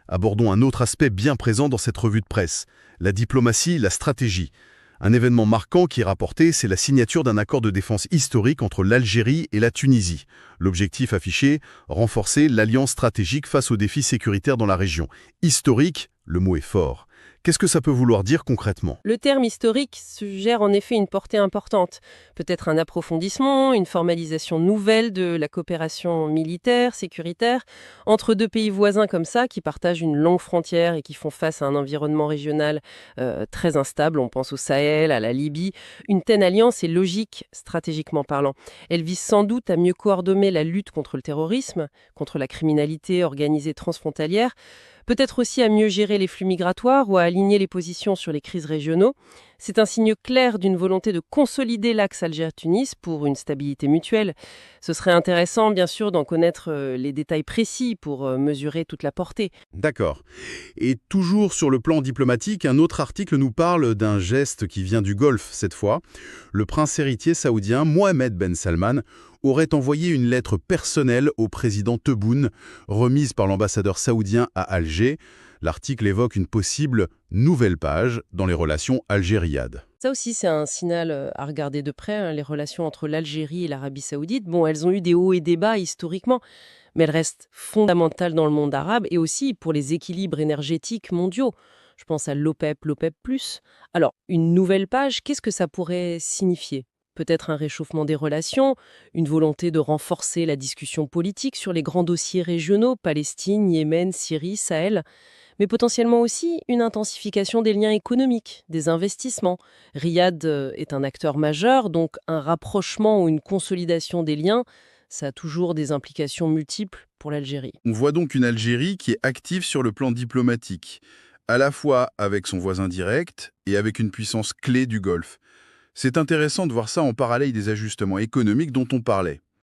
Abordons un autre aspect bien présent dans cette revue de presse, la diplomatie, la stratégie. Un événement marquant qui est rapporté, c'est la signature d'un accord de défense historique entre l'Algérie et la Tunisie. L'objectif affiché, renforcer l'alliance stratégique face aux défis sécuritaires dans la région. Historique, le mot est fort. Qu'est-ce que ça peut vouloir dire concrètement? Le terme historique suggère en effet une portée importante, peut-être un approfondissement, une formalisation nouvelle de la coopération militaire, sécuritaire, entre deux pays voisins comme ça, qui partagent une longue frontière et qui font face à un environnement régional très instable. On pense au Sahel, à la Libye. Une telle alliance est logique, stratégiquement parlant. Elle vise sans doute à mieux coordonner la lutte contre le terrorisme, contre la criminalité organisée transfrontalière, peut-être aussi à mieux gérer les flux migratoires ou à aligner les positions sur les crises régionaux. C'est un signe clair d'une volonté de consolider l'axe Algérie-Tunis pour une stabilité mutuelle. Ce serait intéressant, bien sûr, d'en connaître les détails précis pour mesurer toute la portée. D'accord. Et toujours sur le plan diplomatique, un autre article nous parle d'un geste qui vient du Golfe cette fois. Le prince héritier saoudien Mohammed Ben Salman aurait envoyé une lettre personnelle au président Tebboune, remise par l'ambassadeur saoudien à Alger. L'article évoque une possible nouvelle page dans les relations Algérie-Riad. Ça aussi, c'est un signal à regarder de près, hein, les relations entre l'Algérie et l'Arabie saoudite. Bon, elles ont eu des hauts et des bas historiquement, mais elles restent fondamentales dans le monde arabe et aussi pour les équilibres énergétiques mondiaux. Je pense à l'OPEP, l'OPEP+. Alors, une nouvelle page, qu'est-ce que ça pourrait signifier? Peut-être un réchauffement des relations, une volonté de renforcer la discussion politique sur les grands dossiers régionaux, Palestine, Yémen, Syrie, Sahel, mais potentiellement aussi une intensification des liens économiques, des investissements. Riyad est un acteur majeur, donc un rapprochement ou une consolidation des liens, ça a toujours des implications multiples pour l'Algérie. On voit donc une Algérie qui est active sur le plan diplomatique, à la fois avec son voisin direct et avec une puissance clé du Golfe. C'est intéressant de voir ça en parallèle des ajustements économiques dont on parlait.